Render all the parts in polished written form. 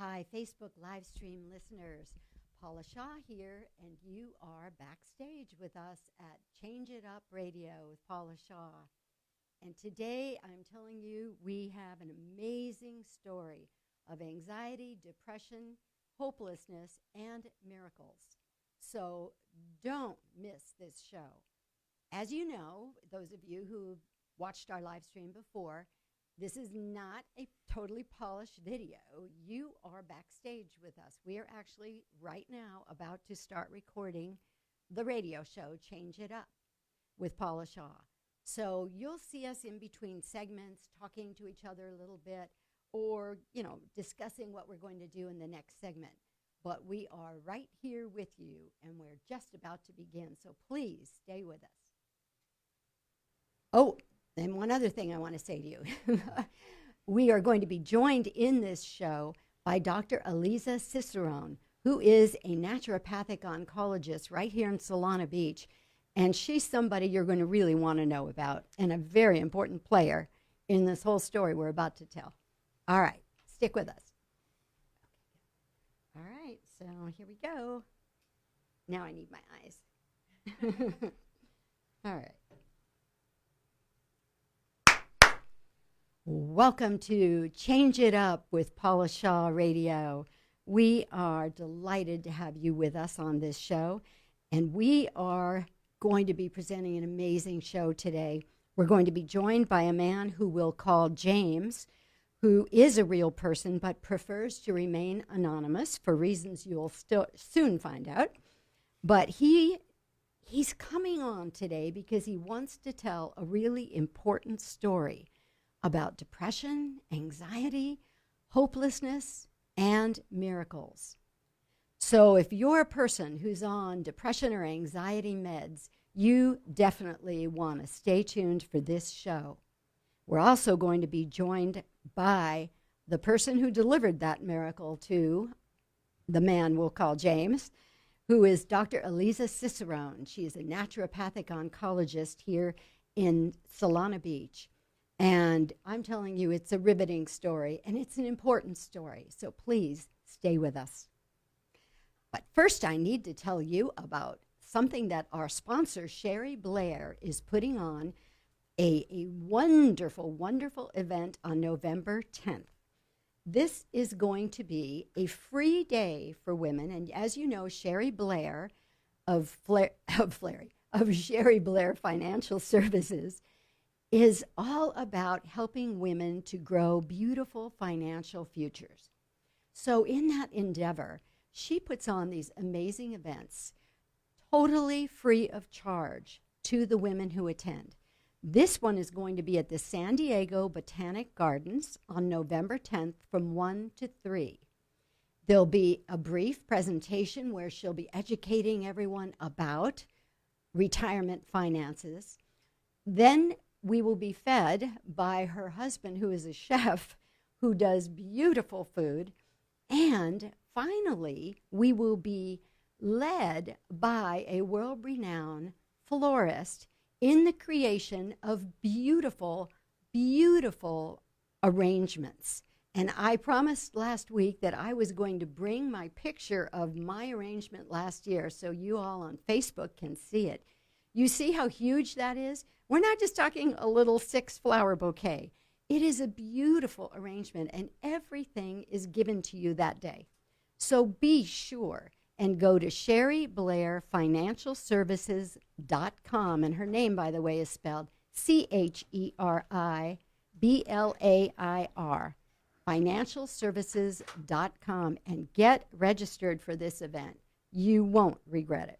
Hi, Facebook live stream listeners. Paula Shaw here, and you are backstage with us at Change It Up Radio with Paula Shaw. And today I'm telling you we have an amazing story of anxiety, depression, hopelessness, and miracles. So don't miss this show. As you know, those of you who watched our live stream before, this is not a totally polished video. You are backstage with us. We are actually right now about to start recording the radio show, Change It Up, with Paula Shaw. So you'll see us in between segments, talking to each other a little bit, or, discussing what we're going to do in the next segment. But we are right here with you, and we're just about to begin. So please stay with us. Oh, and one other thing I want to say to you. We are going to be joined in this show by Dr. Aliza Cicerone, who is a naturopathic oncologist right here in Solana Beach. And she's somebody you're going to really want to know about, and a very important player in this whole story we're about to tell. All right, stick with us. All right, so here we go. Now I need my eyes. All right. Welcome to Change It Up with Paula Shaw Radio. We are delighted to have you with us on this show, and we are going to be presenting an amazing show today. We're going to be joined by a man who we'll call James, who is a real person but prefers to remain anonymous for reasons you'll soon find out. But he's coming on today because he wants to tell a really important story about depression, anxiety, hopelessness, and miracles. So if you're a person who's on depression or anxiety meds, you definitely want to stay tuned for this show. We're also going to be joined by the person who delivered that miracle to the man we'll call James, who is Dr. Aliza Cicerone. She is a naturopathic oncologist here in Solana Beach. And I'm telling you, it's a riveting story, and it's an important story. So please stay with us. But first, I need to tell you about something that our sponsor, Sherry Blair, is putting on a wonderful, wonderful event on November 10th. This is going to be a free day for women. And as you know, Sherry Blair of Sherry Blair Financial Services is all about helping women to grow beautiful financial futures. So in that endeavor, she puts on these amazing events, totally free of charge to the women who attend. This one is going to be at the San Diego Botanic Gardens on November 10th from 1 to 3. There'll be a brief presentation where she'll be educating everyone about retirement finances. Then we will be fed by her husband, who is a chef, who does beautiful food. And finally, we will be led by a world-renowned florist in the creation of beautiful, beautiful arrangements. And I promised last week that I was going to bring my picture of my arrangement last year so you all on Facebook can see it. You see how huge that is? We're not just talking a little 6-flower bouquet. It is a beautiful arrangement, and everything is given to you that day. So be sure and go to SherryBlairFinancialServices.com, and her name, by the way, is spelled CherryBlair, financialservices.com, and get registered for this event. You won't regret it.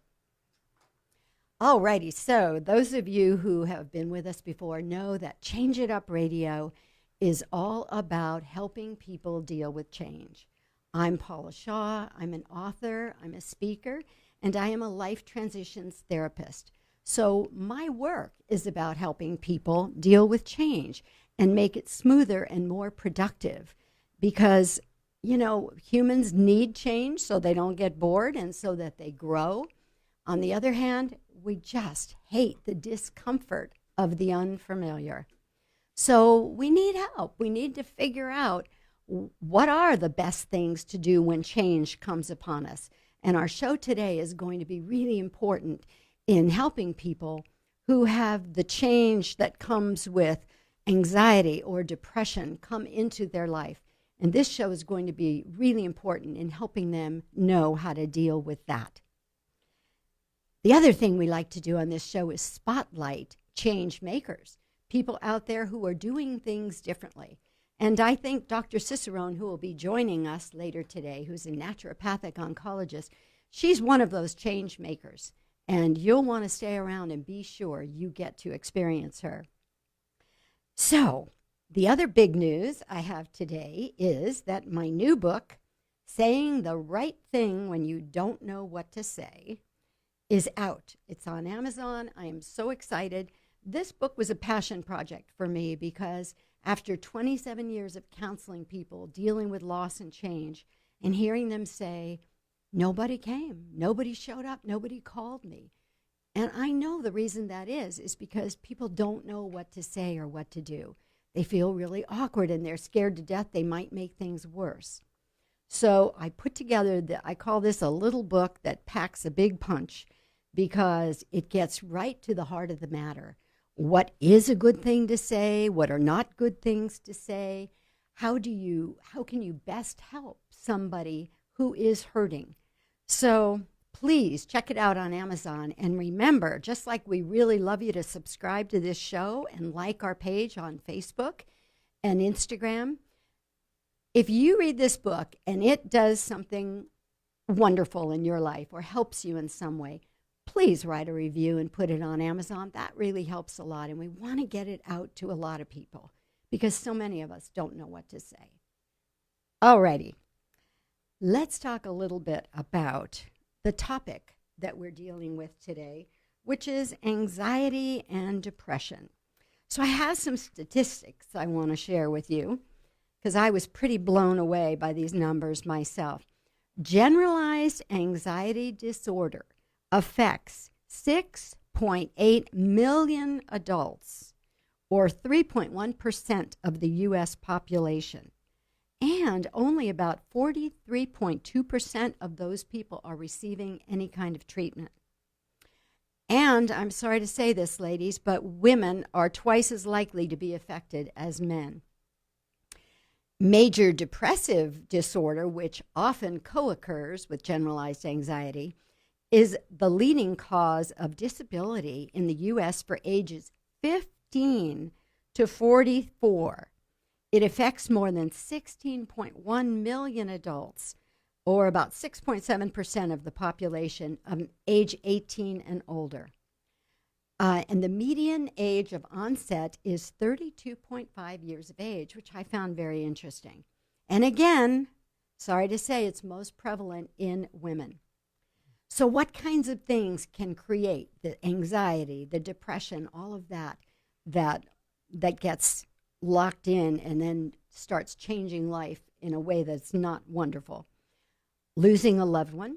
Alrighty, so those of you who have been with us before know that Change It Up Radio is all about helping people deal with change. I'm Paula Shaw. I'm an author, I'm a speaker, and I am a life transitions therapist. So my work is about helping people deal with change and make it smoother and more productive because, humans need change so they don't get bored and so that they grow. On the other hand, we just hate the discomfort of the unfamiliar. So we need help. We need to figure out what are the best things to do when change comes upon us. And our show today is going to be really important in helping people who have the change that comes with anxiety or depression come into their life. And this show is going to be really important in helping them know how to deal with that. The other thing we like to do on this show is spotlight change makers, people out there who are doing things differently. And I think Dr. Cicerone, who will be joining us later today, who's a naturopathic oncologist, she's one of those change makers. And you'll want to stay around and be sure you get to experience her. So, the other big news I have today is that my new book, Saying the Right Thing When You Don't Know What to Say, is out. It's on Amazon. I am so excited. This book was a passion project for me because after 27 years of counseling people dealing with loss and change and hearing them say, nobody came, nobody showed up, nobody called me. And I know the reason that is because people don't know what to say or what to do. They feel really awkward and they're scared to death they might make things worse. So I put together, I call this a little book that packs a big punch because it gets right to the heart of the matter. What is a good thing to say? What are not good things to say? How can you best help somebody who is hurting? So please check it out on Amazon. And remember, just like we really love you to subscribe to this show and like our page on Facebook and Instagram, if you read this book and it does something wonderful in your life or helps you in some way, please write a review and put it on Amazon. That really helps a lot. And we want to get it out to a lot of people because so many of us don't know what to say. Alrighty. Let's talk a little bit about the topic that we're dealing with today, which is anxiety and depression. So I have some statistics I want to share with you because I was pretty blown away by these numbers myself. Generalized anxiety disorder affects 6.8 million adults, or 3.1% of the U.S. population. And only about 43.2% of those people are receiving any kind of treatment. And I'm sorry to say this, ladies, but women are twice as likely to be affected as men. Major depressive disorder, which often co-occurs with generalized anxiety, is the leading cause of disability in the U.S. for ages 15 to 44. It affects more than 16.1 million adults, or about 6.7% of the population of age 18 and older. And the median age of onset is 32.5 years of age, which I found very interesting. And again, sorry to say, it's most prevalent in women. So what kinds of things can create the anxiety, the depression, all of that gets locked in and then starts changing life in a way that's not wonderful? Losing a loved one,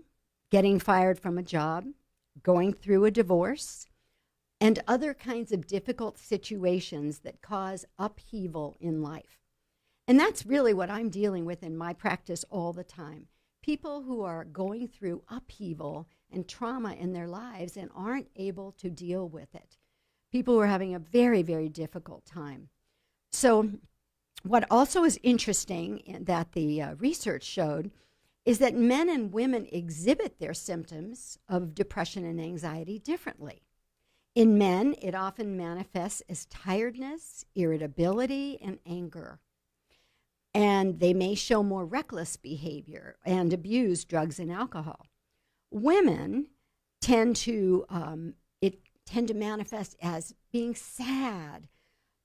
getting fired from a job, going through a divorce, and other kinds of difficult situations that cause upheaval in life. And that's really what I'm dealing with in my practice all the time. People who are going through upheaval and trauma in their lives and aren't able to deal with it. People who are having a very, very difficult time. So what also is interesting that the research showed is that men and women exhibit their symptoms of depression and anxiety differently. In men, it often manifests as tiredness, irritability, and anger. And they may show more reckless behavior and abuse drugs and alcohol. Women tend to manifest as being sad,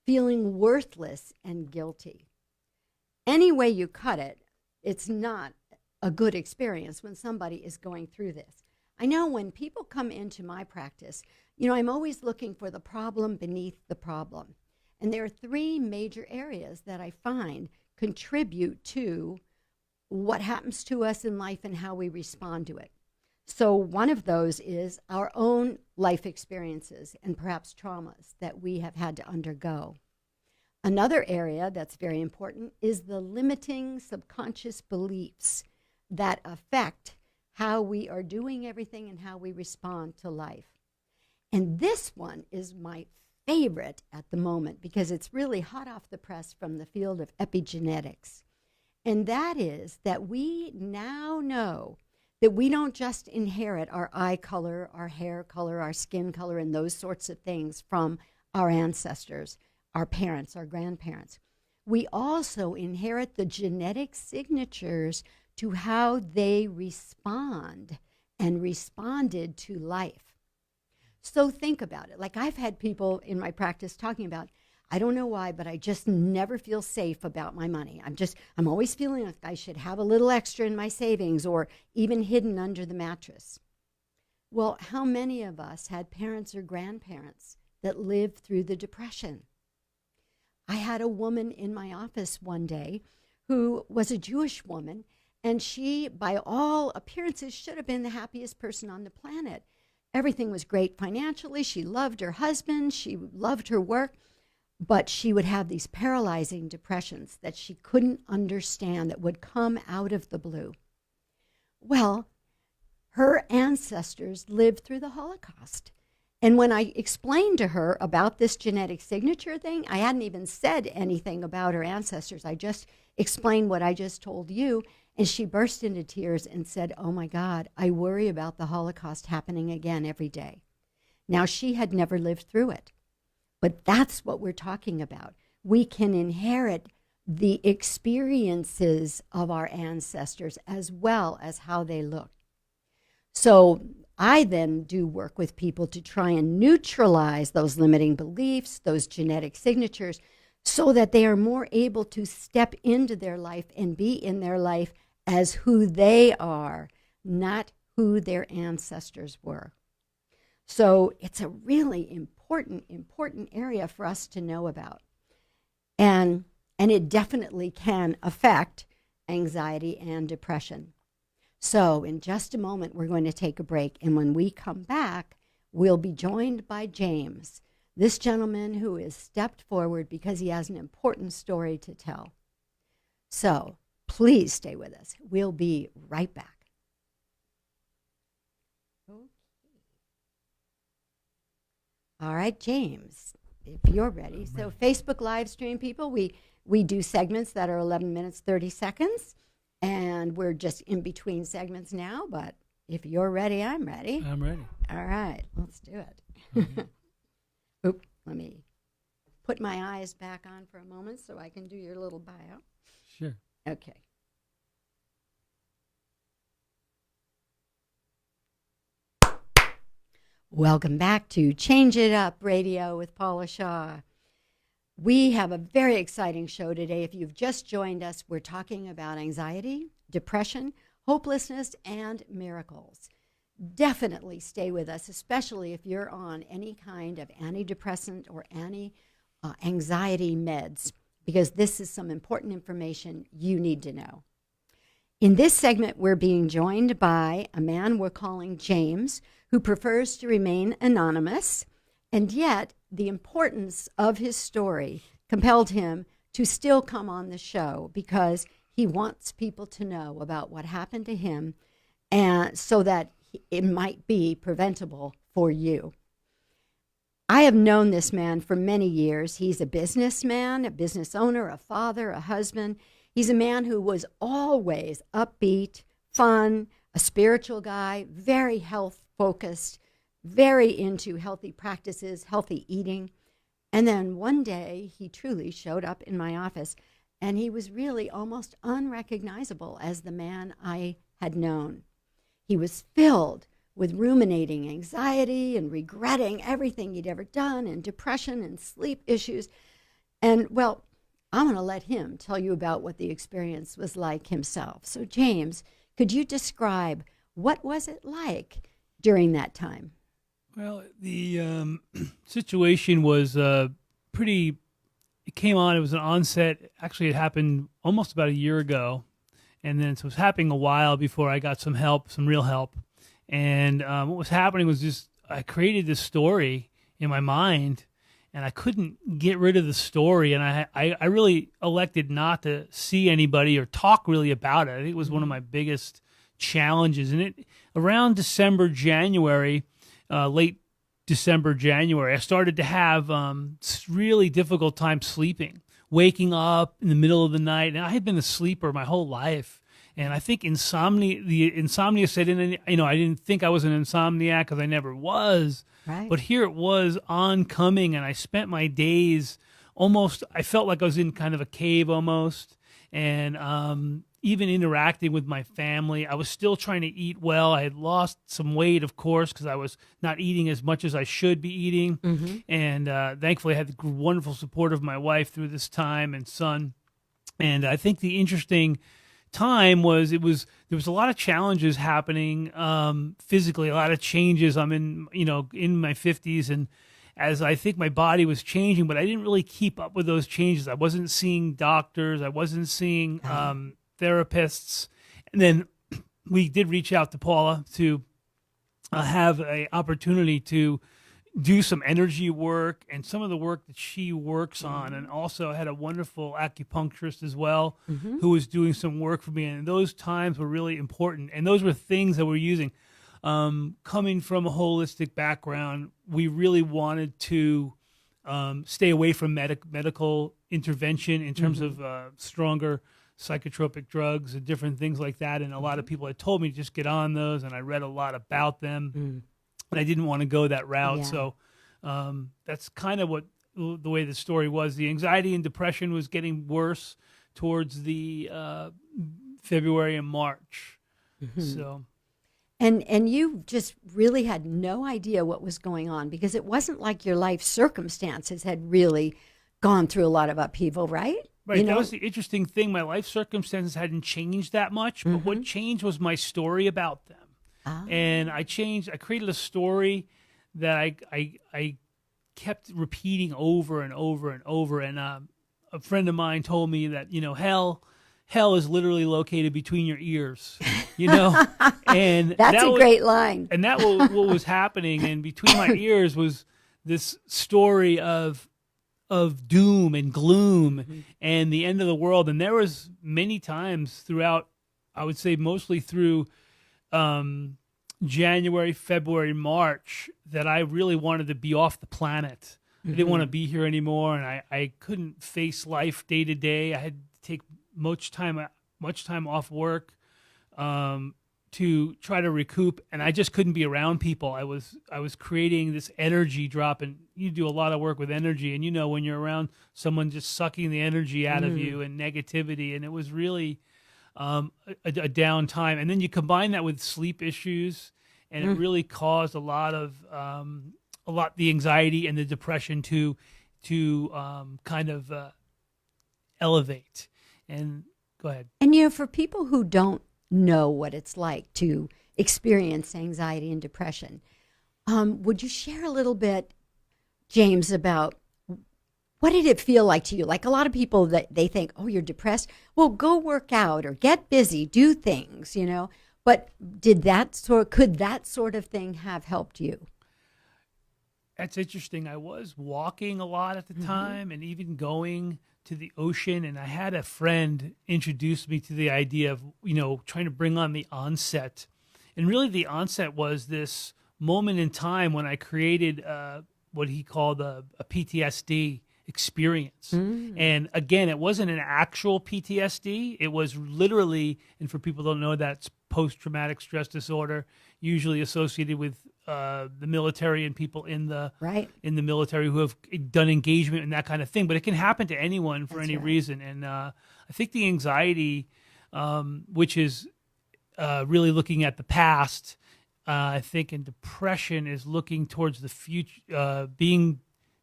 feeling worthless, and guilty. Any way you cut it, it's not a good experience when somebody is going through this. I know when people come into my practice, I'm always looking for the problem beneath the problem. And there are three major areas that I find contribute to what happens to us in life and how we respond to it. So one of those is our own life experiences and perhaps traumas that we have had to undergo. Another area that's very important is the limiting subconscious beliefs that affect how we are doing everything and how we respond to life. And this one is my favorite at the moment because it's really hot off the press from the field of epigenetics. And that is that we now know that we don't just inherit our eye color, our hair color, our skin color, and those sorts of things from our ancestors, our parents, our grandparents. We also inherit the genetic signatures to how they respond and responded to life. So think about it. Like I've had people in my practice talking about, I don't know why, but I just never feel safe about my money. I'm always feeling like I should have a little extra in my savings or even hidden under the mattress. Well, how many of us had parents or grandparents that lived through the Depression? I had a woman in my office one day who was a Jewish woman, and she, by all appearances, should have been the happiest person on the planet. Everything was great financially. She loved her husband. She loved her work. But she would have these paralyzing depressions that she couldn't understand that would come out of the blue. Well, her ancestors lived through the Holocaust. And when I explained to her about this genetic signature thing, I hadn't even said anything about her ancestors. I just explained what I just told you. And she burst into tears and said, "Oh my God, I worry about the Holocaust happening again every day." Now, she had never lived through it. But that's what we're talking about. We can inherit the experiences of our ancestors as well as how they look. So I then do work with people to try and neutralize those limiting beliefs, those genetic signatures, so that they are more able to step into their life and be in their life as who they are, not who their ancestors were. So it's a really important area for us to know about. And it definitely can affect anxiety and depression. So in just a moment, we're going to take a break. And when we come back, we'll be joined by James, this gentleman who has stepped forward because he has an important story to tell. So please stay with us. We'll be right back. All right, James, if you're ready. So Facebook live stream people, we do segments that are 11 minutes, 30 seconds, and we're just in between segments now, but if you're ready, I'm ready. I'm ready. All right, let's do it. Oop, let me put my eyes back on for a moment so I can do your little bio. Sure. Okay. Welcome back to Change It Up Radio with Paula Shaw. We have a very exciting show today. If you've just joined us, we're talking about anxiety, depression, hopelessness, and miracles. Definitely stay with us, especially if you're on any kind of antidepressant or anxiety meds, because this is some important information you need to know. In this segment, we're being joined by a man we're calling James, who prefers to remain anonymous, and yet the importance of his story compelled him to still come on the show because he wants people to know about what happened to him and so that it might be preventable for you. I have known this man for many years. He's a businessman, a business owner, a father, a husband. He's a man who was always upbeat, fun, a spiritual guy, very health-focused, very into healthy practices, healthy eating. And then one day, he truly showed up in my office, and he was really almost unrecognizable as the man I had known. He was filled with ruminating anxiety and regretting everything he'd ever done, and depression and sleep issues. And, well, I'm going to let him tell you about what the experience was like himself. So, James, could you describe what was it like during that time? Well, the situation was pretty, it came on, it was an onset. Actually, it happened almost about a year ago. And then so it was happening a while before I got some help, some real help. And what was happening was just, I created this story in my mind. and I couldn't get rid of the story. And I really elected not to see anybody or talk really about it. I think it was one of my biggest challenges. And around December, January, late December, January, I started to have really difficult time sleeping, waking up in the middle of the night. And I had been a sleeper my whole life. And I think the insomnia set in, and, I didn't think I was an insomniac because I never was. Right. But here it was oncoming, and I spent my days I felt like I was in kind of a cave almost. And even interacting with my family, I was still trying to eat well. I had lost some weight, of course, because I was not eating as much as I should be eating. Mm-hmm. And thankfully, I had the wonderful support of my wife through this time and son. And I think the interesting time was there was a lot of challenges happening physically, a lot of changes. I'm in my 50s, and as I think my body was changing, but I didn't really keep up with those changes. I wasn't seeing doctors, I wasn't seeing therapists. And then we did reach out to Paula to have an opportunity to do some energy work and some of the work that she works on. And also had a wonderful acupuncturist as well, who was doing some work for me. And those times were really important. And those were things that we're using. Coming from a holistic background, we really wanted to stay away from medical intervention in terms of stronger psychotropic drugs and different things like that. And a lot of people had told me to just get on those, and I read a lot about them. And I didn't want to go that route. Yeah. So that's kind of the way the story was. The anxiety and depression was getting worse towards the February and March. So, and you just really had no idea what was going on, because it wasn't like your life circumstances had really gone through a lot of upheaval, right? Right. That was the interesting thing. My life circumstances hadn't changed that much, but what changed was my story about them. And I created a story that I kept repeating over and over and over. And a friend of mine told me that, hell is literally located between your ears, and that's a great line. And that was what was happening. And between my ears was this story of doom and gloom and the end of the world. And there was many times throughout, I would say mostly through January, February, March, that I really wanted to be off the planet. I didn't want to be here anymore, and I couldn't face life day to day. I had to take much time off work to try to recoup, and I just couldn't be around people. I was creating this energy drop, and you do a lot of work with energy, and when you're around someone just sucking the energy out of you and negativity, and it was really a down time. And then you combine that with sleep issues, and it really caused the anxiety and the depression to kind of elevate. And go ahead. And for people who don't know what it's like to experience anxiety and depression, would you share a little bit, James, about what did it feel like to you? Like a lot of people, that they think, oh, you're depressed. Well, go work out or get busy, do things, But could that sort of thing have helped you? That's interesting. I was walking a lot at the time, and even going to the ocean. And I had a friend introduce me to the idea of, trying to bring on the onset. And really the onset was this moment in time when I created what he called a PTSD experience. And again, it wasn't an actual PTSD. It was literally, and for people who don't know, that's post-traumatic stress disorder, usually associated with the military and people in the military who have done engagement and that kind of thing. But it can happen to anyone for any reason. And I think the anxiety, which is really looking at the past, I think, and depression is looking towards the future.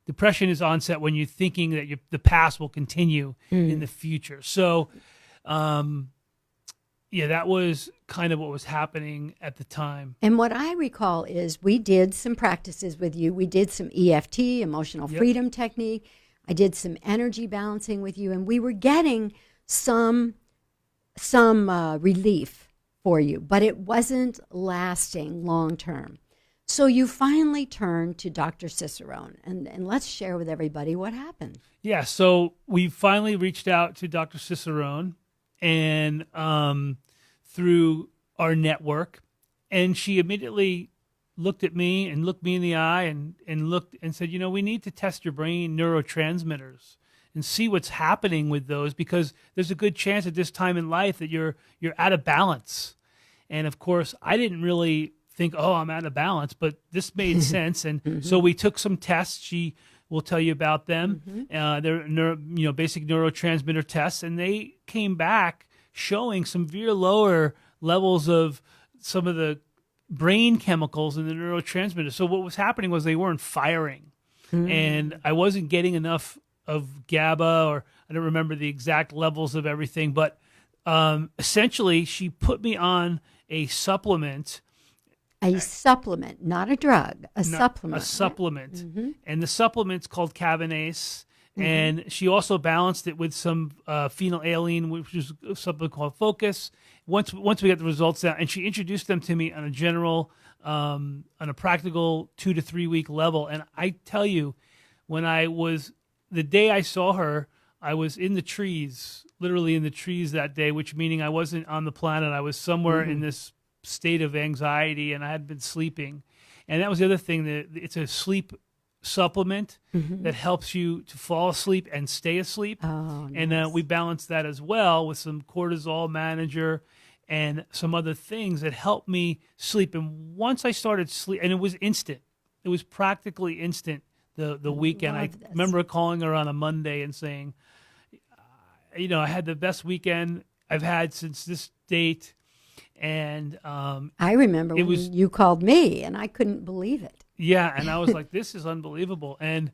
Depression is onset when you're thinking that the past will continue in the future. So, that was kind of what was happening at the time. And what I recall is we did some practices with you. We did some EFT, emotional freedom technique. I did some energy balancing with you, and we were getting some relief for you, but it wasn't lasting long term. So you finally turned to Dr. Cicerone, and let's share with everybody what happened. Yeah, so we finally reached out to Dr. Cicerone and through our network, and she immediately looked at me and looked me in the eye and looked and said, we need to test your brain neurotransmitters and see what's happening with those, because there's a good chance at this time in life that you're out of balance. And of course, I didn't really think, I'm out of balance, but this made sense. And so we took some tests. She will tell you about them. They're basic neurotransmitter tests, and they came back showing some very lower levels of some of the brain chemicals in the neurotransmitters. So what was happening was they weren't firing, and I wasn't getting enough of GABA, or I don't remember the exact levels of everything, but essentially she put me on a supplement. A supplement, not a drug, supplement. A supplement. And the supplement's called Cabanase. And she also balanced it with some phenylalanine, which is something called Focus. Once we got the results out, and she introduced them to me on a general, on a practical 2 to 3 week level. And I tell you, the day I saw her, I was in the trees, literally in the trees that day, which meaning I wasn't on the planet. I was somewhere in this state of anxiety, and I had been sleeping. And that was the other thing, that it's a sleep supplement that helps you to fall asleep and stay asleep. Oh, and nice. We balanced that as well with some cortisol manager and some other things that helped me sleep. And once I started sleep, and it was instant. It was practically instant the weekend. I remember calling her on a Monday and saying, I had the best weekend I've had since this date. And I remember when you called me, and I couldn't believe it. Yeah, and I was like, this is unbelievable. And,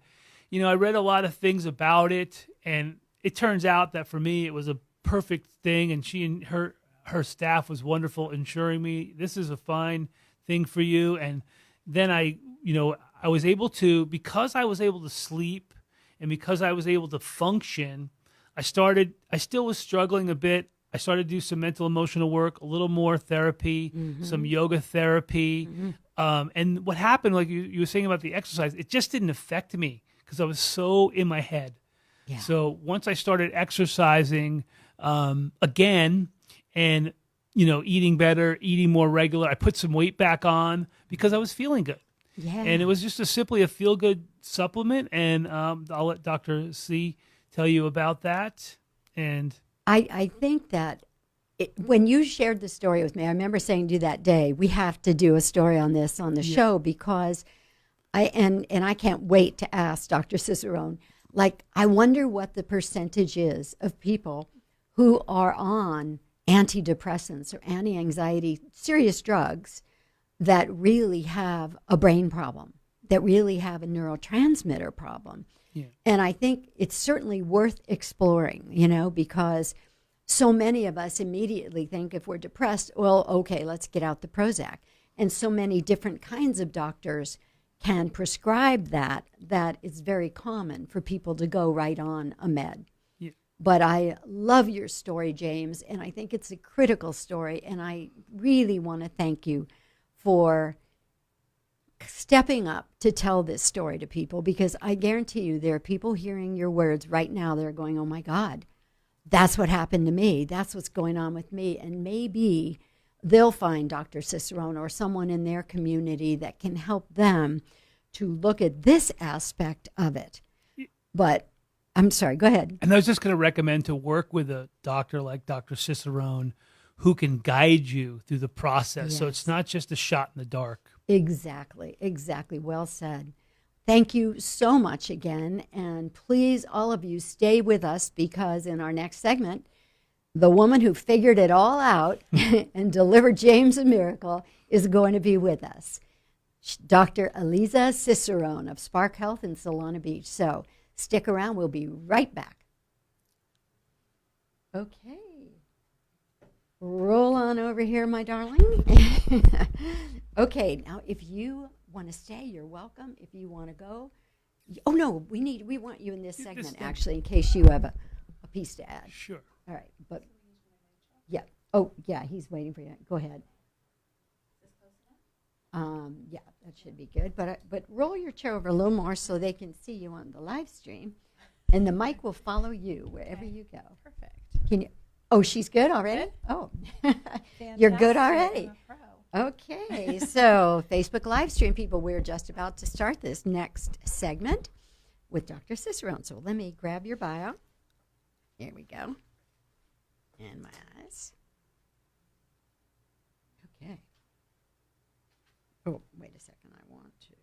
I read a lot of things about it, and it turns out that for me, it was a perfect thing. And she and her staff was wonderful, ensuring me, this is a fine thing for you. And then I was able to, because I was able to sleep and because I was able to function, I still was struggling a bit. I started to do some mental emotional work, a little more therapy, some yoga therapy. And what happened, like you were saying about the exercise, it just didn't affect me because I was so in my head. Yeah. So once I started exercising again and, eating better, eating more regular, I put some weight back on because I was feeling good. Yeah. And it was just simply a feel-good supplement. And I'll let Dr. C tell you about that. And I think that when you shared the story with me, I remember saying to you that day, we have to do a story on this on the show, because I can't wait to ask Dr. Cicerone, I wonder what the percentage is of people who are on antidepressants or anti-anxiety, serious drugs, that really have a brain problem, that really have a neurotransmitter problem. Yeah. And I think it's certainly worth exploring, because so many of us immediately think if we're depressed, well, okay, let's get out the Prozac. And so many different kinds of doctors can prescribe that it's very common for people to go right on a med. Yeah. But I love your story, James, and I think it's a critical story, and I really want to thank you for stepping up to tell this story to people, because I guarantee you there are people hearing your words right now that are going, oh my God, that's what happened to me. That's what's going on with me. And maybe they'll find Dr. Cicerone or someone in their community that can help them to look at this aspect of it. But I'm sorry, go ahead. And I was just going to recommend to work with a doctor like Dr. Cicerone who can guide you through the process. Yes. So it's not just a shot in the dark. Exactly. Well said. Thank you so much again. And please, all of you, stay with us, because in our next segment, the woman who figured it all out and delivered James a miracle is going to be with us, Dr. Aliza Cicerone of Spark Health in Solana Beach. So stick around. We'll be right back. Okay. Roll on over here, my darling. Okay, now if you want to stay, you're welcome. If you want to go, oh no, we want you in this segment actually, in case you have a piece to add. Sure. All right, but yeah. Oh yeah, he's waiting for you. Go ahead. Yeah, that should be good. But roll your chair over a little more so they can see you on the live stream, and the mic will follow you wherever you go. Perfect. Can you? Oh, she's good already. Good. Oh, you're good already. Okay, so Facebook live stream people, we're just about to start this next segment with Dr. Cicerone. So let me grab your bio. Here we go. And my eyes. Okay. Oh, wait a second. I want to.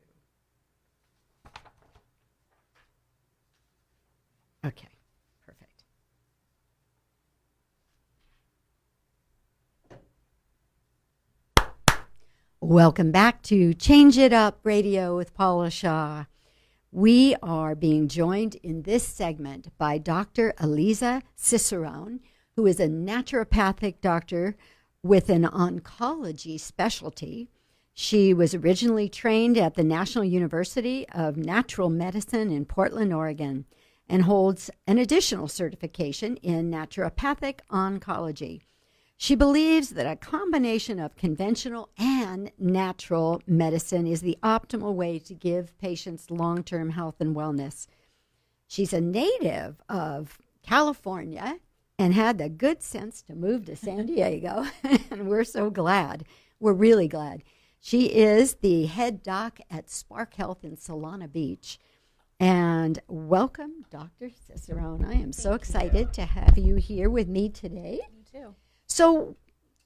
Okay, perfect. Welcome back to Change It Up Radio with Paula Shaw. We are being joined in this segment by Dr. Aliza Cicerone, who is a naturopathic doctor with an oncology specialty. She was originally trained at the National University of Natural Medicine in Portland, Oregon, and holds an additional certification in naturopathic oncology. She believes that a combination of conventional and natural medicine is the optimal way to give patients long-term health and wellness. She's a native of California and had the good sense to move to San Diego, and we're so glad. We're really glad. She is the head doc at Spark Health in Solana Beach. And welcome, Dr. Cicerone. I am so excited to have you here with me today. Me too. So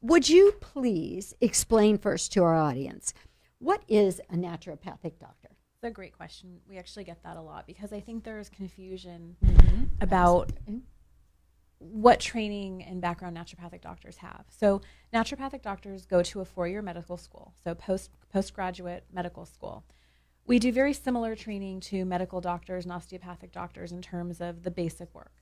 would you please explain first to our audience, what is a naturopathic doctor? It's a great question. We actually get that a lot because I think there's confusion about what training and background naturopathic doctors have. So naturopathic doctors go to a 4-year medical school, so postgraduate medical school. We do very similar training to medical doctors and osteopathic doctors in terms of the basic work.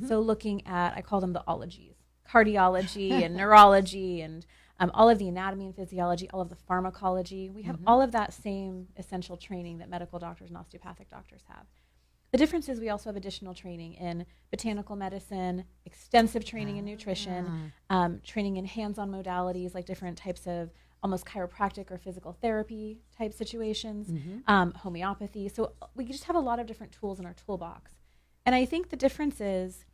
So looking at, I call them the ologies, cardiology and neurology and all of the anatomy and physiology, all of the pharmacology. We have all of that same essential training that medical doctors and osteopathic doctors have. The difference is we also have additional training in botanical medicine, extensive training in nutrition, training in hands-on modalities like different types of almost chiropractic or physical therapy type situations, homeopathy. So we just have a lot of different tools in our toolbox. And I think the difference is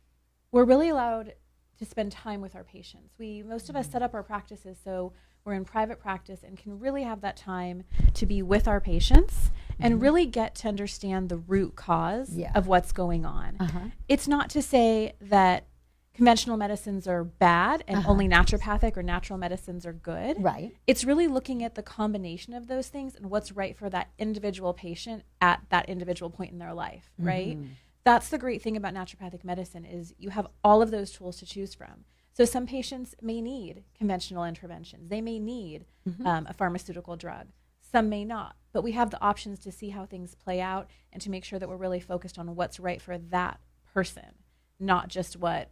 we're really allowed to spend time with our patients. Most of us set up our practices so we're in private practice and can really have that time to be with our patients and really get to understand the root cause of what's going on. It's not to say that conventional medicines are bad and only naturopathic or natural medicines are good. Right. It's really looking at the combination of those things and what's right for that individual patient at that individual point in their life, right? That's the great thing about naturopathic medicine is you have all of those tools to choose from. So some patients may need conventional interventions. They may need a pharmaceutical drug. Some may not. But we have the options to see how things play out and to make sure that we're really focused on what's right for that person, not just what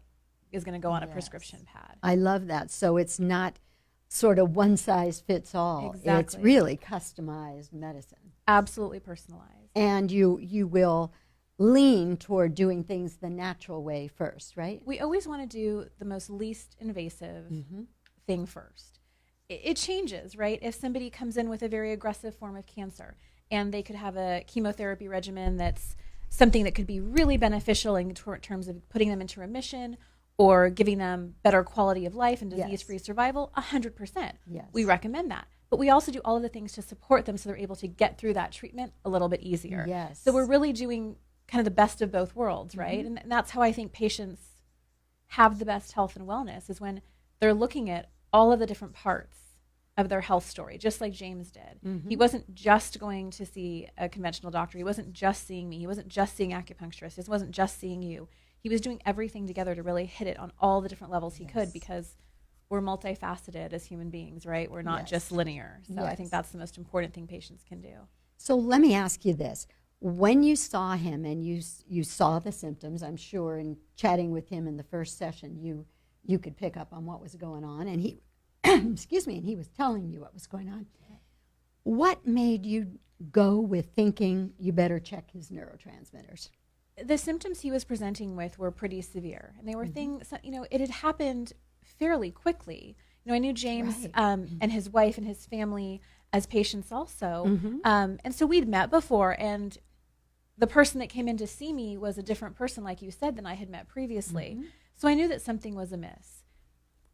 is going to go on a prescription pad. I love that. So it's not sort of one size fits all. Exactly. It's really customized medicine. Absolutely personalized. And you will lean toward doing things the natural way first, right? We always want to do the most least invasive thing first. It changes, right? If somebody comes in with a very aggressive form of cancer and they could have a chemotherapy regimen that's something that could be really beneficial in terms of putting them into remission or giving them better quality of life and disease-free survival, 100%. Yes. We recommend that. But we also do all of the things to support them so they're able to get through that treatment a little bit easier. Yes. So we're really doing kind of the best of both worlds, right? And that's how I think patients have the best health and wellness is when they're looking at all of the different parts of their health story, just like James did. He wasn't just going to see a conventional doctor. He wasn't just seeing me. He wasn't just seeing acupuncturists. He wasn't just seeing you. He was doing everything together to really hit it on all the different levels he could because we're multifaceted as human beings, right? We're not just linear. So I think that's the most important thing patients can do. So let me ask you this. When you saw him and you saw the symptoms, I'm sure in chatting with him in the first session, you could pick up on what was going on, and he, excuse me, and he was telling you what was going on. What made you go with thinking you better check his neurotransmitters? The symptoms he was presenting with were pretty severe, and they were things, it had happened fairly quickly. I knew James and his wife and his family, as patients also. Mm-hmm. And so we'd met before, and the person that came in to see me was a different person, like you said, than I had met previously. Mm-hmm. So I knew that something was amiss.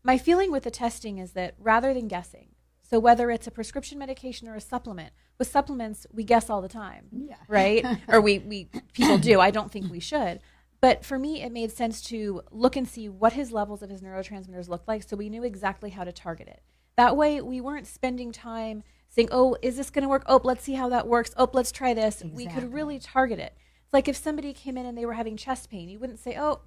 My feeling with the testing is that rather than guessing, so whether it's a prescription medication or a supplement, with supplements, we guess all the time, right? Or we people do. I don't think we should. But for me, it made sense to look and see what his levels of his neurotransmitters looked like, so we knew exactly how to target it. That way, we weren't spending time saying, oh, is this going to work? Oh, let's see how that works. Oh, let's try this. Exactly. We could really target it. It's like if somebody came in and they were having chest pain, you wouldn't say, oh,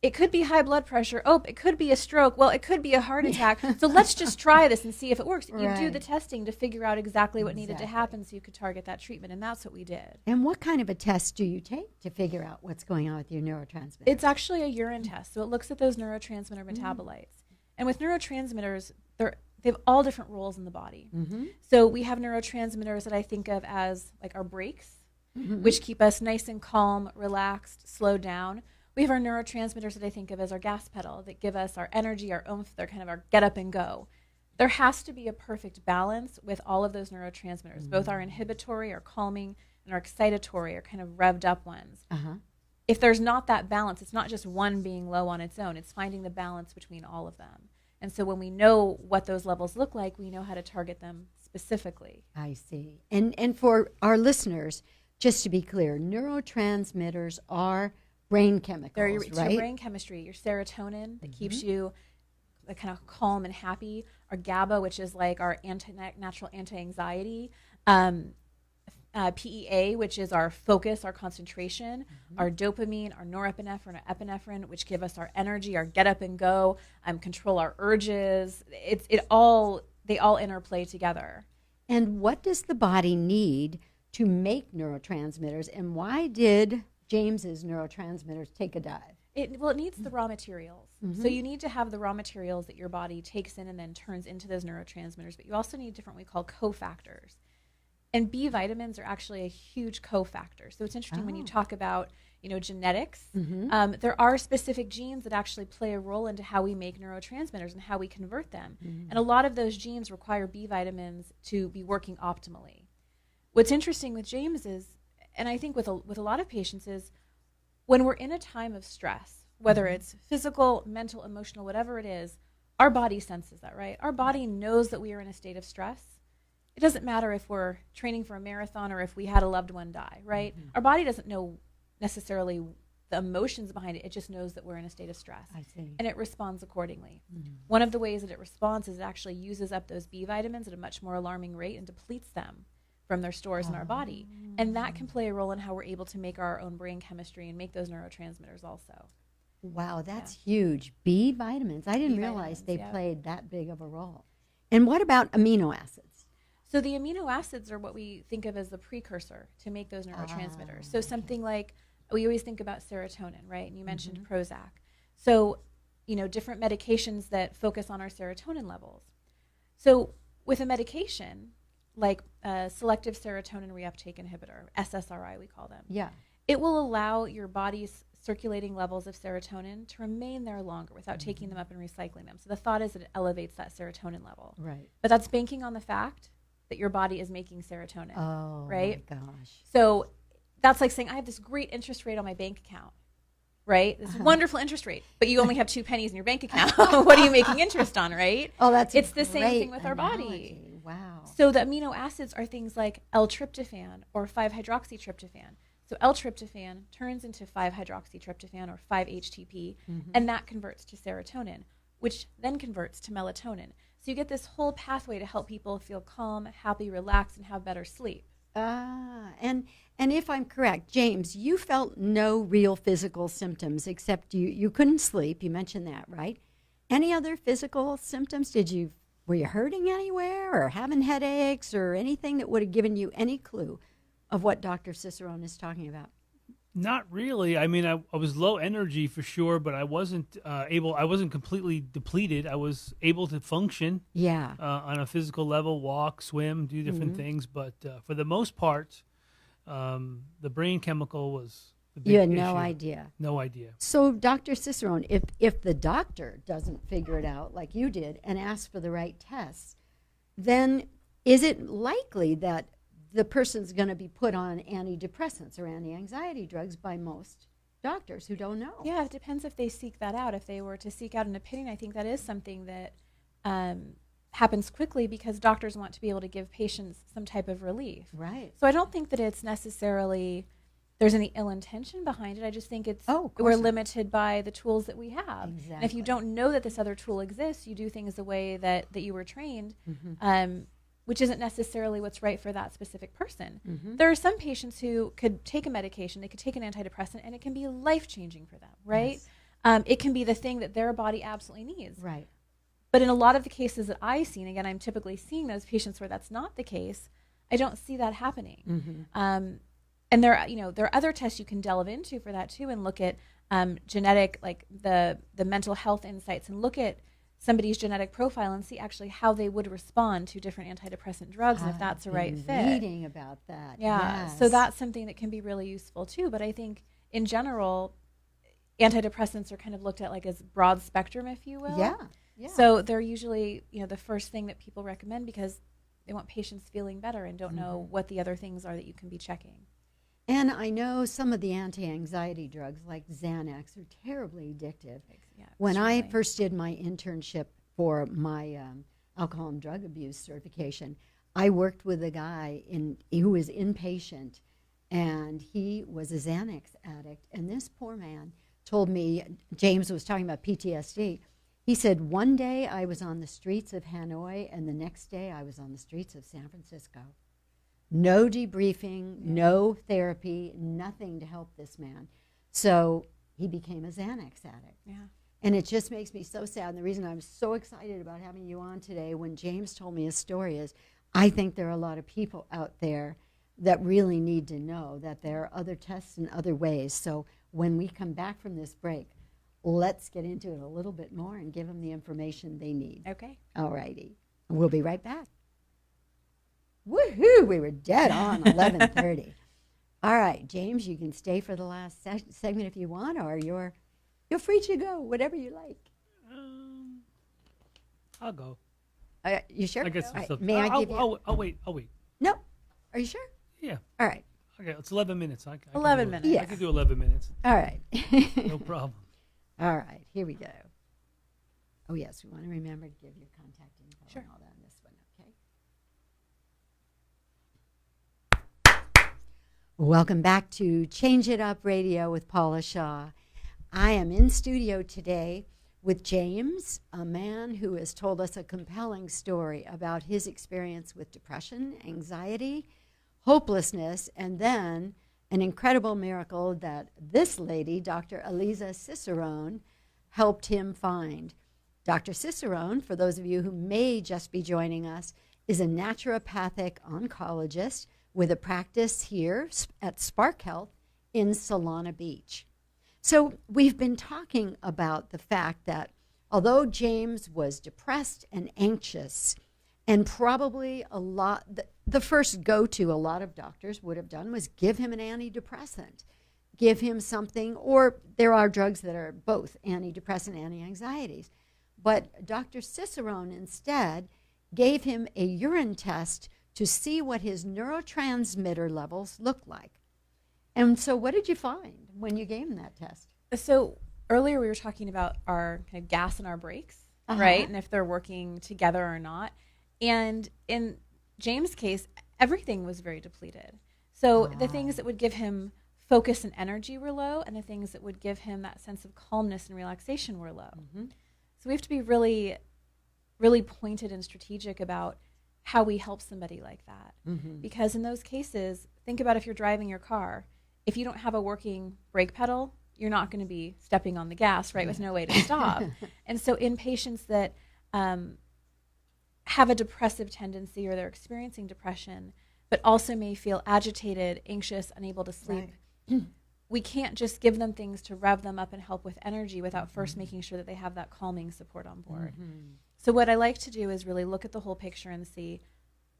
it could be high blood pressure. Oh, it could be a stroke. Well, it could be a heart attack. So let's just try this and see if it works. Right. You do the testing to figure out exactly what needed to happen so you could target that treatment. And that's what we did. And what kind of a test do you take to figure out what's going on with your neurotransmitters? It's actually a urine test. So it looks at those neurotransmitter metabolites. And with neurotransmitters, they have all different roles in the body. Mm-hmm. So we have neurotransmitters that I think of as like our brakes, which keep us nice and calm, relaxed, slowed down. We have our neurotransmitters that I think of as our gas pedal that give us our energy, our oomph. They're kind of our get up and go. There has to be a perfect balance with all of those neurotransmitters. Both our inhibitory, our calming, and our excitatory are kind of revved up ones. If there's not that balance, it's not just one being low on its own. It's finding the balance between all of them. And so when we know what those levels look like, we know how to target them specifically. I see. And for our listeners, just to be clear, neurotransmitters are brain chemicals, It's right? your brain chemistry, your serotonin that keeps you kind of calm and happy, our GABA, which is like our natural anti-anxiety, PEA, which is our focus, our concentration, our dopamine, our norepinephrine, our epinephrine, which give us our energy, our get up and go, control our urges. They all interplay together. And what does the body need to make neurotransmitters, and why did James's neurotransmitters take a dive? It needs the raw materials. So you need to have the raw materials that your body takes in and then turns into those neurotransmitters, but you also need different what we call cofactors. And B vitamins are actually a huge cofactor. So it's interesting when you talk about, genetics, there are specific genes that actually play a role into how we make neurotransmitters and how we convert them. And a lot of those genes require B vitamins to be working optimally. What's interesting with James is, and I think with a lot of patients, is when we're in a time of stress, whether it's physical, mental, emotional, whatever it is, our body senses that, right? Our body knows that we are in a state of stress. It doesn't matter if we're training for a marathon or if we had a loved one die, right? Our body doesn't know necessarily the emotions behind it. It just knows that we're in a state of stress. I see. And it responds accordingly. One of the ways that it responds is it actually uses up those B vitamins at a much more alarming rate and depletes them from their stores in our body. And that can play a role in how we're able to make our own brain chemistry and make those neurotransmitters also. Wow, that's huge. B vitamins. I didn't B realize vitamins, they played that big of a role. And what about amino acids? So the amino acids are what we think of as the precursor to make those neurotransmitters. So something like, we always think about serotonin, right? And you mentioned Prozac. So, different medications that focus on our serotonin levels. So with a medication, like a selective serotonin reuptake inhibitor, SSRI we call them. Yeah. It will allow your body's circulating levels of serotonin to remain there longer without taking them up and recycling them. So the thought is that it elevates that serotonin level. Right. But that's banking on the fact that your body is making serotonin. Oh, right? my gosh. So that's like saying, I have this great interest rate on my bank account, right? This wonderful interest rate, but you only have 2 pennies in your bank account. What are you making interest on, right? Oh, it's the same thing with our body. analogy. Wow. So the amino acids are things like L-tryptophan or 5-hydroxytryptophan. So L-tryptophan turns into 5-hydroxytryptophan or 5-HTP, and that converts to serotonin, which then converts to melatonin. So you get this whole pathway to help people feel calm, happy, relaxed, and have better sleep. And if I'm correct, James, you felt no real physical symptoms except you couldn't sleep. You mentioned that, right? Any other physical symptoms? Were you hurting anywhere or having headaches or anything that would have given you any clue of what Dr. Cicerone is talking about? Not really. I mean, I was low energy for sure, but I wasn't I wasn't completely depleted. I was able to function on a physical level, walk, swim, do different things. But for the most part, the brain chemical was the big You had issue. no idea. No idea. So, Dr. Cicerone, if the doctor doesn't figure it out like you did and ask for the right tests, then is it likely that the person's going to be put on antidepressants or anti-anxiety drugs by most doctors who don't know? Yeah, it depends if they seek that out. If they were to seek out an opinion, I think that is something that happens quickly because doctors want to be able to give patients some type of relief. Right. So I don't think that it's necessarily there's any ill intention behind it. I just think it's we're limited by the tools that we have. Exactly. And if you don't know that this other tool exists, you do things the way that you were trained, which isn't necessarily what's right for that specific person. There are some patients who could take a medication, they could take an antidepressant, and it can be life-changing for them, right? Yes. It can be the thing that their body absolutely needs. Right. But in a lot of the cases that I've seen, again, I'm typically seeing those patients where that's not the case. I don't see that happening. And there are other tests you can delve into for that too, and look at genetic, like the mental health insights, and look at somebody's genetic profile and see actually how they would respond to different antidepressant drugs and if that's a right fit. Reading about that. Yeah. Yes. So that's something that can be really useful too. But I think in general, antidepressants are kind of looked at like as broad spectrum, if you will. Yeah. Yeah. So they're usually, the first thing that people recommend because they want patients feeling better and don't know what the other things are that you can be checking. And I know some of the anti-anxiety drugs like Xanax are terribly addictive. Yeah, when I first did my internship for my alcohol and drug abuse certification, I worked with a guy who was inpatient, and he was a Xanax addict. And this poor man told me, James was talking about PTSD, he said, one day I was on the streets of Hanoi, and the next day I was on the streets of San Francisco. No debriefing, no therapy, nothing to help this man. So he became a Xanax addict. Yeah. And it just makes me so sad. And the reason I'm so excited about having you on today when James told me his story is I think there are a lot of people out there that really need to know that there are other tests and other ways. So when we come back from this break, let's get into it a little bit more and give them the information they need. Okay. All righty. We'll be right back. Woohoo! We were dead on 11:30. All right, James, you can stay for the last segment if you want, or you're free to go, whatever you like. I'll go. You sure? I guess right. May I give you? I'll wait. No. Are you sure? Yeah. All right. Okay, it's 11 minutes. I 11 minutes. Yeah. I can do 11 minutes. All right. No problem. All right, here we go. Oh, yes, we want to remember to give your contact info Sure. and all that on this one, okay? Welcome back to Change It Up Radio with Paula Shaw. I am in studio today with James, a man who has told us a compelling story about his experience with depression, anxiety, hopelessness, and then an incredible miracle that this lady, Dr. Aliza Cicerone, helped him find. Dr. Cicerone, for those of you who may just be joining us, is a naturopathic oncologist with a practice here at Spark Health in Solana Beach. So we've been talking about the fact that although James was depressed and anxious, and probably the first go-to a lot of doctors would have done was give him an antidepressant, give him something, or there are drugs that are both antidepressant and anti-anxieties. But Dr. Cicerone instead gave him a urine test to see what his neurotransmitter levels looked like. And so what did you find when you gave him that test? So earlier we were talking about our kind of gas and our brakes, right? And if they're working together or not. And in James' case, everything was very depleted. So the things that would give him focus and energy were low, and the things that would give him that sense of calmness and relaxation were low. So we have to be really, really pointed and strategic about how we help somebody like that. Because in those cases, think about if you're driving your car. If you don't have a working brake pedal, you're not going to be stepping on the gas, right, with no way to stop. And so in patients that have a depressive tendency or they're experiencing depression, but also may feel agitated, anxious, unable to sleep, we can't just give them things to rev them up and help with energy without first making sure that they have that calming support on board. So what I like to do is really look at the whole picture and see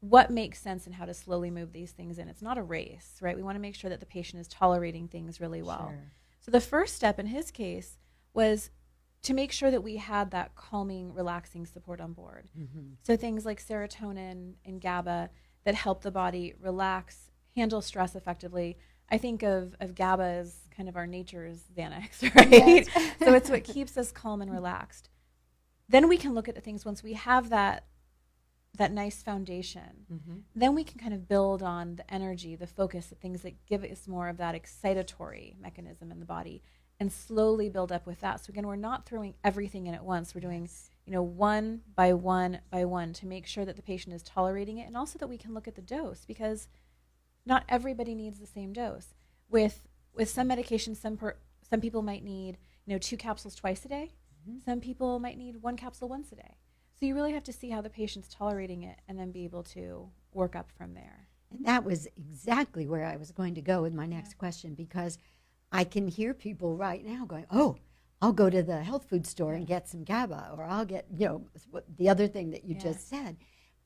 what makes sense and how to slowly move these things in. It's not a race, right? We want to make sure that the patient is tolerating things really well. So the first step in his case was to make sure that we had that calming, relaxing support on board. So things like serotonin and GABA that help the body relax, handle stress effectively. I think of GABA as kind of our nature's Xanax, right? Yes. So it's what keeps us calm and relaxed. Then we can look at the things once we have that nice foundation. Then we can kind of build on the energy, the focus, the things that give us more of that excitatory mechanism in the body, and slowly build up with that. So again, we're not throwing everything in at once. We're doing, one by one by one to make sure that the patient is tolerating it, and also that we can look at the dose, because not everybody needs the same dose. With some medications, some people might need 2 capsules twice a day. Some people might need 1 capsule once a day. So you really have to see how the patient's tolerating it and then be able to work up from there. And that was exactly where I was going to go with my next question, because I can hear people right now going, oh, I'll go to the health food store and get some GABA, or I'll get, the other thing that you just said.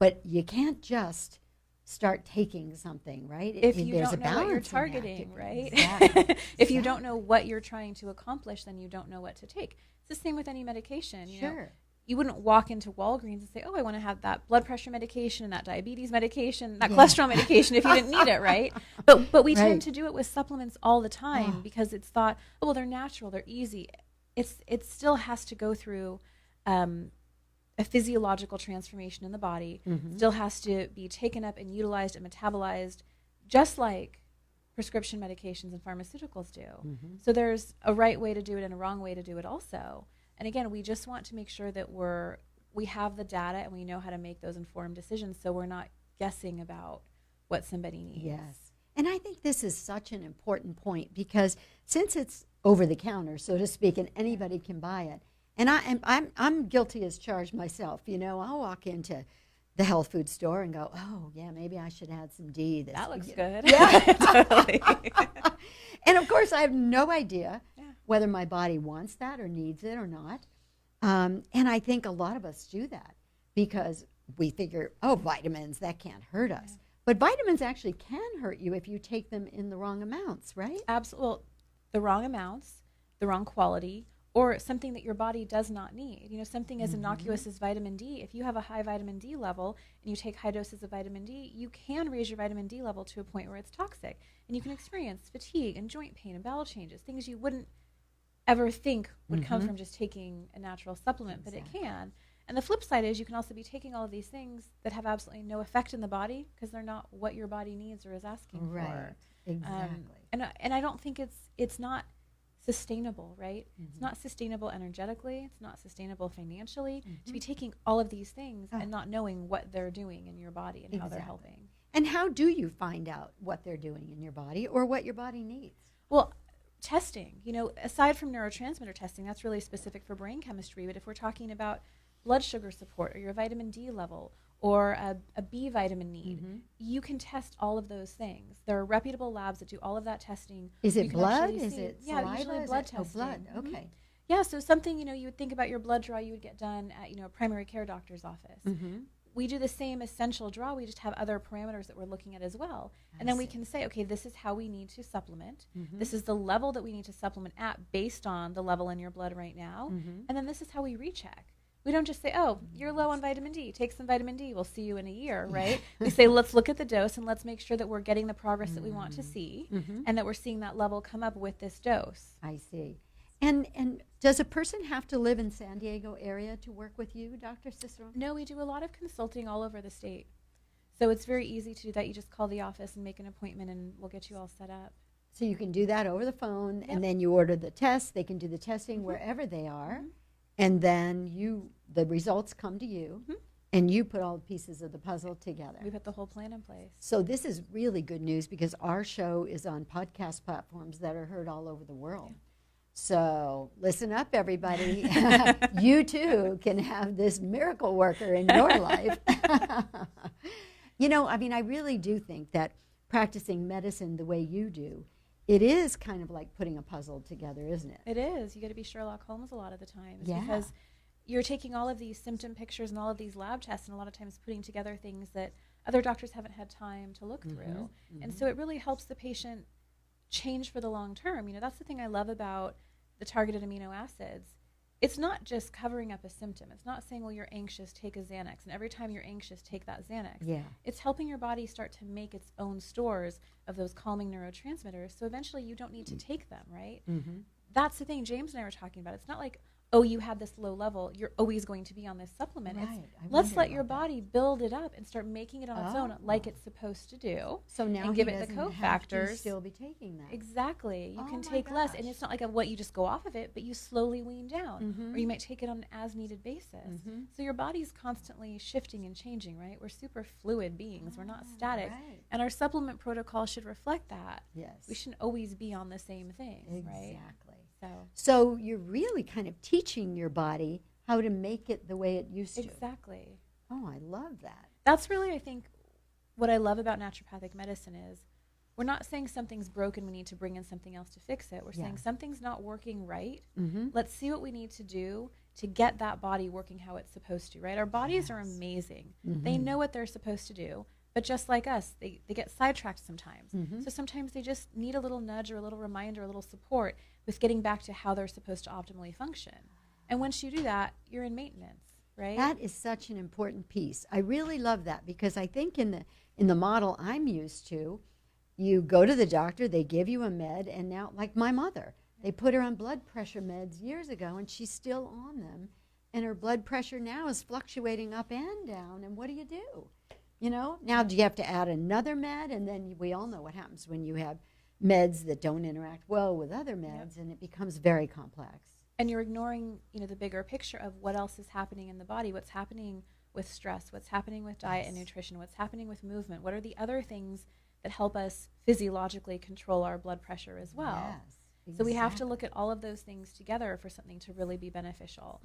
But you can't just start taking something, right? If you don't know what you're targeting, right? Exactly. If you don't know what you're trying to accomplish, then you don't know what to take. It's the same with any medication. Sure. You wouldn't walk into Walgreens and say, oh, I want to have that blood pressure medication and that diabetes medication, that cholesterol medication if you didn't need it, right? But we tend to do it with supplements all the time because it's thought, oh, well, they're natural, they're easy. It still has to go through a physiological transformation in the body, still has to be taken up and utilized and metabolized, just like prescription medications and pharmaceuticals do. So there's a right way to do it and a wrong way to do it also. And again, we just want to make sure that we have the data and we know how to make those informed decisions, so we're not guessing about what somebody needs. Yes. And I think this is such an important point, because since it's over the counter, so to speak, and anybody can buy it, and I'm guilty as charged myself. I'll walk into the health food store and go, oh, yeah, maybe I should add some D. That looks good. Yeah. Totally. And of course, I have no idea whether my body wants that or needs it or not. And I think a lot of us do that because we figure, oh, vitamins, that can't hurt us. But vitamins actually can hurt you if you take them in the wrong amounts, right? Absolutely. Well, the wrong amounts, the wrong quality, or something that your body does not need. Something as innocuous as vitamin D. If you have a high vitamin D level and you take high doses of vitamin D, you can raise your vitamin D level to a point where it's toxic. And you can experience fatigue and joint pain and bowel changes, things you wouldn't ever think would come from just taking a natural supplement, but it can. And the flip side is you can also be taking all of these things that have absolutely no effect in the body because they're not what your body needs or is asking for. Exactly. And I don't think it's not sustainable, right? It's not sustainable energetically. It's not sustainable financially to be taking all of these things and not knowing what they're doing in your body and how they're helping. And how do you find out what they're doing in your body or what your body needs? Well, testing, aside from neurotransmitter testing, that's really specific for brain chemistry. But if we're talking about blood sugar support or your vitamin D level or a B vitamin need, you can test all of those things. There are reputable labs that do all of that testing. Is it blood? Is it saliva? Yeah, usually blood testing. Oh, blood. Okay. Yeah, so something, you would think about your blood draw you would get done at, a primary care doctor's office. We do the same essential draw. We just have other parameters that we're looking at as well. And then we can say, okay, this is how we need to supplement. This is the level that we need to supplement at based on the level in your blood right now. And then this is how we recheck. We don't just say, oh, you're low on vitamin D. Take some vitamin D. We'll see you in a year, right? We say, let's look at the dose and let's make sure that we're getting the progress that we want to see and that we're seeing that level come up with this dose. I see. And does a person have to live in San Diego area to work with you, Dr. Cicerone? No, we do a lot of consulting all over the state. So it's very easy to do that. You just call the office and make an appointment and we'll get you all set up. So you can do that over the phone and then you order the test. They can do the testing wherever they are. And then the results come to you and you put all the pieces of the puzzle together. We put the whole plan in place. So this is really good news because our show is on podcast platforms that are heard all over the world. Yeah. So listen up, everybody. You too can have this miracle worker in your life. I really do think that practicing medicine the way you do, it is kind of like putting a puzzle together, isn't it? It is. You got to be Sherlock Holmes a lot of the time. Because you're taking all of these symptom pictures and all of these lab tests and a lot of times putting together things that other doctors haven't had time to look through. And so it really helps the patient change for the long term. That's the thing I love about the targeted amino acids it's not just covering up a symptom. It's not saying, well, you're anxious, take a Xanax, and every time you're anxious, take that Xanax. Yeah. It's helping your body start to make its own stores of those calming neurotransmitters, so eventually you don't need to take them, right? Mm-hmm. That's the thing James and I were talking about. It's not like, oh, you had this low level, you're always going to be on this supplement. Right. It's, let's let your body build it up and start making it on its own like it's supposed to do. So now and give it the cofactors. cofactors. Still be taking that. Exactly. You can my take less, gosh. and it's not like what you just go off of it, but you slowly wean down, Mhm. or you might take it on an as-needed basis. Mhm. So your body's constantly shifting and changing, right? We're super fluid beings. We're not static, Right. and our supplement protocol should reflect that. Yes. We shouldn't always be on the same thing, right? Exactly. So So you're really kind of teaching your body how to make it the way it used to. exactly. Oh, I love that. That's really, I think, what I love about naturopathic medicine is we're not saying something's broken, we need to bring in something else to fix it. We're saying Yeah. something's not working right. Mm-hmm. Let's see what we need to do to get that body working how it's supposed to, right? Our bodies are amazing. They know what they're supposed to do. But just like us, they get sidetracked sometimes. So sometimes they just need a little nudge or a little reminder, a little support with getting back to how they're supposed to optimally function. And once you do that, you're in maintenance, right? That is such an important piece. I really love that because I think in the model I'm used to, you go to the doctor, they give you a med, and now, like my mother, they put her on blood pressure meds years ago, and she's still on them, and her blood pressure now is fluctuating up and down, and what do? You know, now do you have to add another med? And then we all know what happens when you have meds that don't interact well with other meds, and it becomes very complex. And you're ignoring, the bigger picture of what else is happening in the body, what's happening with stress, what's happening with diet and nutrition, what's happening with movement, what are the other things that help us physiologically control our blood pressure as well. Yes, So we have to look at all of those things together for something to really be beneficial.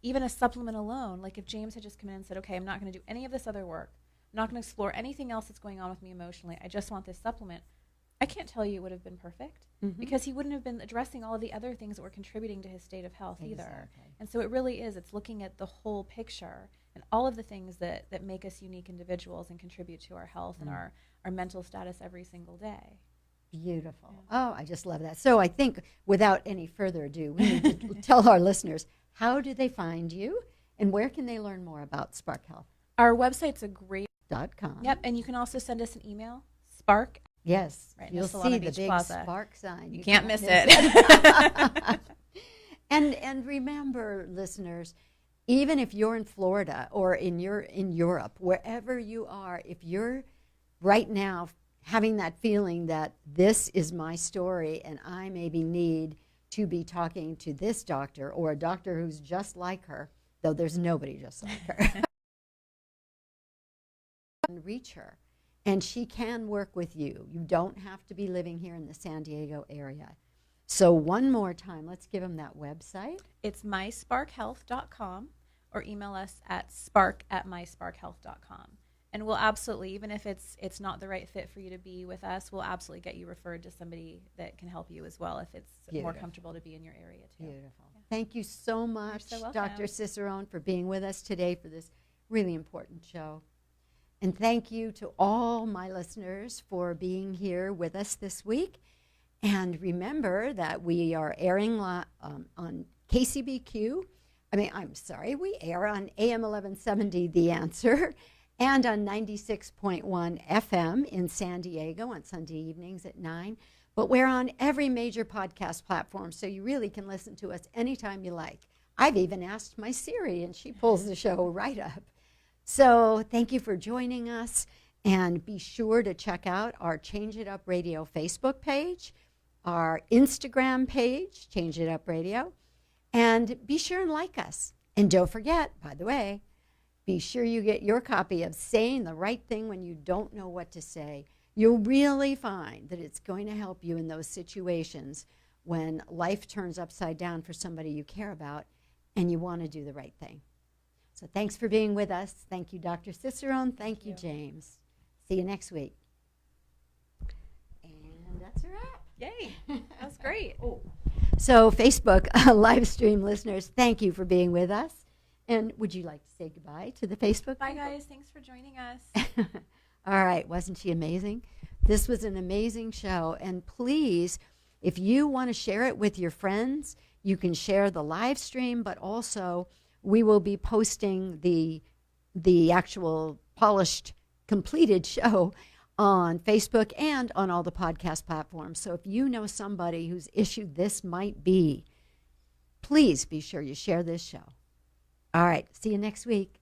Even a supplement alone, like if James had just come in and said, okay, I'm not going to do any of this other work, I'm not going to explore anything else that's going on with me emotionally, I just want this supplement, I can't tell you it would have been perfect because he wouldn't have been addressing all of the other things that were contributing to his state of health either. And so it really is, it's looking at the whole picture and all of the things that make us unique individuals and contribute to our health and our mental status every single day. Beautiful. Oh, I just love that. So I think without any further ado, we need to tell our listeners, how do they find you and where can they learn more about Spark Health? Our website's a great .com. Yep, and you can also send us an email, spark. Yes, Right, you'll Solana see the Beach big Plaza. Spark sign. You can't miss it. And remember, listeners, even if you're in Florida or in Europe, wherever you are, if you're right now having that feeling that this is my story and I maybe need to be talking to this doctor or a doctor who's just like her, though there's nobody just like her, and reach her. And she can work with you. You don't have to be living here in the San Diego area. So one more time, let's give them that website. It's mysparkhealth.com or email us at spark@mysparkhealth.com. And we'll absolutely, even if it's not the right fit for you to be with us, we'll absolutely get you referred to somebody that can help you as well if it's more comfortable to be in your area too. Beautiful. Yeah. Thank you so much, You're so welcome. Dr. Cicerone, for being with us today for this really important show. And thank you to all my listeners for being here with us this week. And remember that we are airing on KCBQ. We air on AM 1170 The Answer and on 96.1 FM in San Diego on Sunday evenings at 9. But we're on every major podcast platform, so you really can listen to us anytime you like. I've even asked my Siri, and she pulls the show right up. So thank you for joining us, and be sure to check out our Change It Up Radio Facebook page, our Instagram page, Change It Up Radio, and be sure and like us. And don't forget, by the way, be sure you get your copy of Saying the Right Thing When You Don't Know What to Say. You'll really find that it's going to help you in those situations when life turns upside down for somebody you care about and you want to do the right thing. So thanks for being with us. Thank you, Dr. Cicerone. Thank you, James. See you next week. And that's a wrap. Yay, that was great. So Facebook live stream listeners, thank you for being with us. And would you like to say goodbye to the Facebook? Bye, people? guys. Thanks for joining us. All right. Wasn't she amazing? This was an amazing show. And please, if you want to share it with your friends, You can share the live stream, but also we will be posting the actual polished, completed show on Facebook and on all the podcast platforms. So if you know somebody whose issue this might be, please be sure you share this show. All right. See you next week.